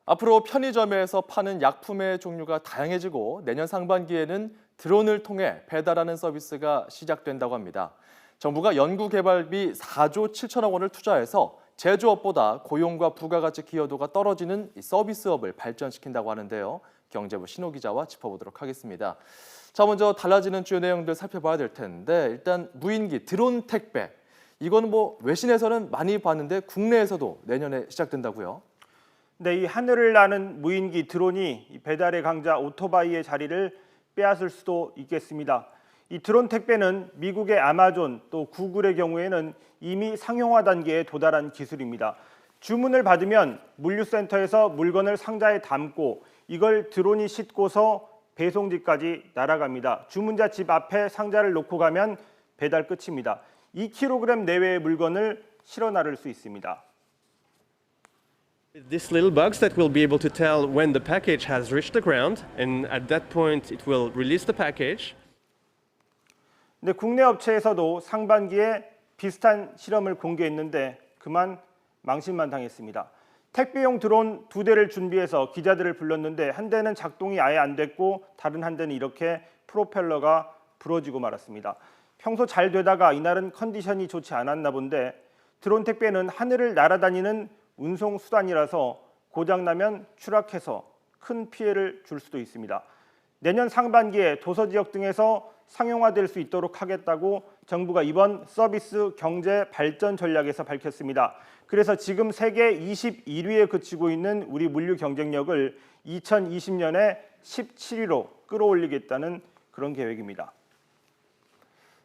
앞으로 편의점에서 파는 약품의 종류가 다양해지고 내년 상반기에는 드론을 통해 배달하는 서비스가 시작된다고 합니다. 정부가 연구개발비 4조 7천억 원을 투자해서 제조업보다 고용과 부가가치 기여도가 떨어지는 이 서비스업을 발전시킨다고 하는데요. 경제부 신호 기자와 짚어보도록 하겠습니다. 자, 먼저 달라지는 주요 내용들 살펴봐야 될 텐데 일단 무인기 드론 택배. 이거는 외신에서는 많이 봤는데 국내에서도 내년에 시작된다고요? 네, 이 하늘을 나는 무인기 드론이 배달의 강자 오토바이의 자리를 빼앗을 수도 있겠습니다. 이 드론 택배는 미국의 아마존 또 구글의 경우에는 이미 상용화 단계에 도달한 기술입니다. 주문을 받으면 물류센터에서 물건을 상자에 담고 이걸 드론이 싣고서 배송지까지 날아갑니다. 주문자 집 앞에 상자를 놓고 가면 배달 끝입니다. 2kg 내외의 물건을 실어 나를 수 있습니다. These little bugs that will be able to tell when the package has reached the ground, and at that point it will release the package. 근데 국내 업체에서도 상반기에 비슷한 실험을 공개했는데 그만 망신만 당했습니다. 택배용 드론 2대를 준비해서 기자들을 불렀는데 한 대는 작동이 아예 안 됐고 다른 한 대는 이렇게 프로펠러가 부러지고 말았습니다. 평소 잘 되다가 이날은 컨디션이 좋지 않았나 본데 드론 택배는 하늘을 날아다니는 운송 수단이라서 고장나면 추락해서 큰 피해를 줄 수도 있습니다. 내년 상반기에 도서 지역 등에서 상용화될 수 있도록 하겠다고 정부가 이번 서비스 경제 발전 전략에서 밝혔습니다. 그래서 지금 세계 21위에 그치고 있는 우리 물류 경쟁력을 2020년에 17위로 끌어올리겠다는 그런 계획입니다.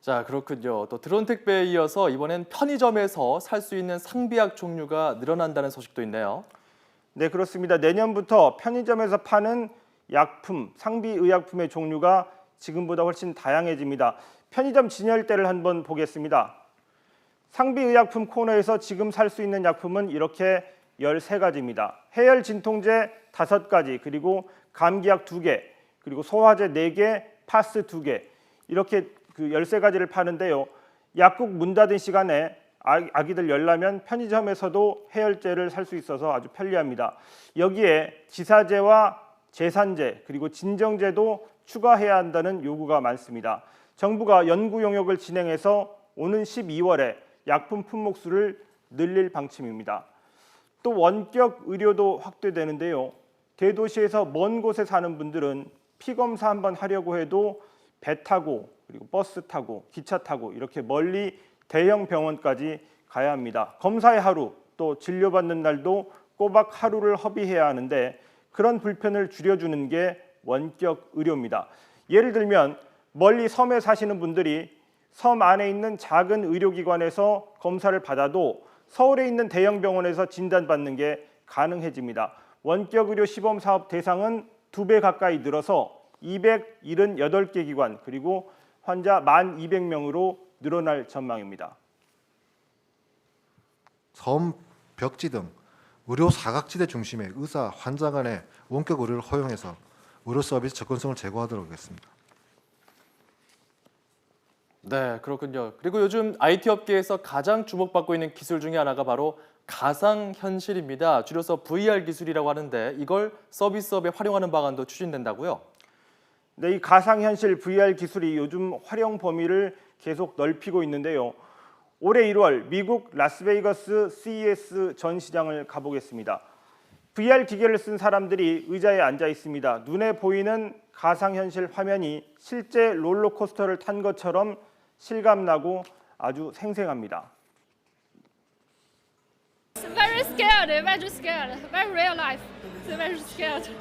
자, 그렇군요. 또 드론 택배에 이어서 이번엔 편의점에서 살 수 있는 상비약 종류가 늘어난다는 소식도 있네요. 네, 그렇습니다. 내년부터 편의점에서 파는 약품, 상비의약품의 종류가 지금보다 훨씬 다양해집니다. 편의점 진열대를 한번 보겠습니다. 상비의약품 코너에서 지금 살 수 있는 약품은 이렇게 13가지입니다. 해열 진통제 5가지, 그리고 감기약 2개, 그리고 소화제 4개, 파스 2개 이렇게 13가지를 파는데요. 약국 문 닫은 시간에 아기들 열나면 편의점에서도 해열제를 살 수 있어서 아주 편리합니다. 여기에 지사제와 제산제 그리고 진정제도 추가해야 한다는 요구가 많습니다. 정부가 연구 용역을 진행해서 오는 12월에 약품 품목수를 늘릴 방침입니다. 또 원격 의료도 확대되는데요. 대도시에서 먼 곳에 사는 분들은 피검사 한번 하려고 해도 배 타고 그리고 버스 타고 기차 타고 이렇게 멀리 대형 병원까지 가야 합니다. 검사의 하루 또 진료받는 날도 꼬박 하루를 허비해야 하는데 그런 불편을 줄여주는 게 원격 의료입니다. 예를 들면 멀리 섬에 사시는 분들이 섬 안에 있는 작은 의료기관에서 검사를 받아도 서울에 있는 대형 병원에서 진단받는 게 가능해집니다. 원격 의료 시범 사업 대상은 2배 가까이 늘어서 278개 기관 그리고 환자 1,200명으로 늘어날 전망입니다. 섬, 벽지 등 의료 사각지대 중심의 의사, 환자 간의 원격 의료를 허용해서 의료 서비스 접근성을 제고하도록 하겠습니다. 네, 그렇군요. 그리고 요즘 IT 업계에서 가장 주목받고 있는 기술 중에 하나가 바로 가상현실입니다. 줄여서 VR 기술이라고 하는데 이걸 서비스업에 활용하는 방안도 추진된다고요? 네, 이 가상현실 VR 기술이 요즘 활용 범위를 계속 넓히고 있는데요. 올해 1월 미국 라스베이거스 CES 전시장을 가보겠습니다. VR 기계를 쓴 사람들이 의자에 앉아 있습니다. 눈에 보이는 가상현실 화면이 실제 롤러코스터를 탄 것처럼 실감나고 아주 생생합니다. Very scared, very scared, very real life. Very scared.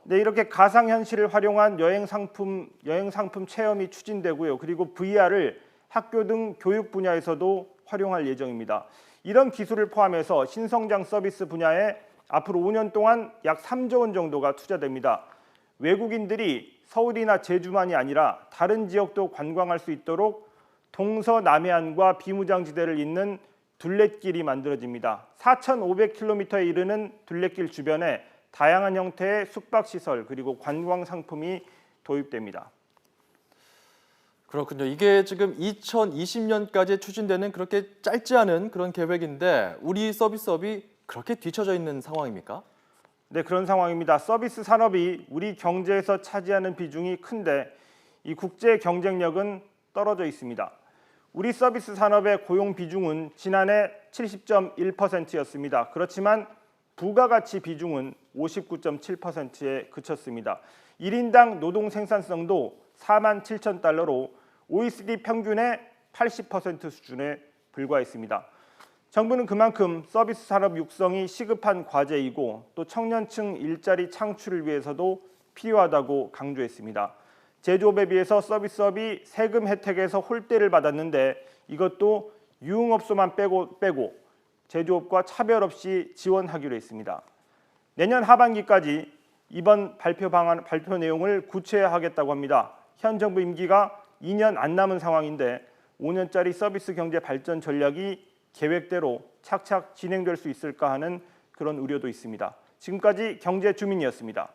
네, 이렇게 가상현실을 활용한 여행 상품 체험이 추진되고요. 그리고 VR을 학교 등 교육 분야에서도 활용할 예정입니다. 이런 기술을 포함해서 신성장 서비스 분야에 앞으로 5년 동안 약 3조 원 정도가 투자됩니다. 외국인들이 서울이나 제주만이 아니라 다른 지역도 관광할 수 있도록 동서남해안과 비무장지대를 잇는 둘레길이 만들어집니다. 4,500km에 이르는 둘레길 주변에 다양한 형태의 숙박시설 그리고 관광 상품이 도입됩니다. 그렇군요. 이게 지금 2020년까지 추진되는 그렇게 짧지 않은 그런 계획인데 우리 서비스업이 그렇게 뒤처져 있는 상황입니까? 네, 그런 상황입니다. 서비스 산업이 우리 경제에서 차지하는 비중이 큰데 이 국제 경쟁력은 떨어져 있습니다. 우리 서비스 산업의 고용 비중은 지난해 70.1%였습니다. 그렇지만 부가가치 비중은 59.7%에 그쳤습니다. 1인당 노동 생산성도 47,000달러로 OECD 평균의 80% 수준에 불과했습니다. 정부는 그만큼 서비스 산업 육성이 시급한 과제이고 또 청년층 일자리 창출을 위해서도 필요하다고 강조했습니다. 제조업에 비해서 서비스업이 세금 혜택에서 홀대를 받았는데 이것도 유흥업소만 빼고 제조업과 차별 없이 지원하기로 했습니다. 내년 하반기까지 이번 발표 내용을 구체화하겠다고 합니다. 현 정부 임기가 2년 안 남은 상황인데 5년짜리 서비스 경제 발전 전략이 계획대로 착착 진행될 수 있을까 하는 그런 우려도 있습니다. 지금까지 경제주민이었습니다.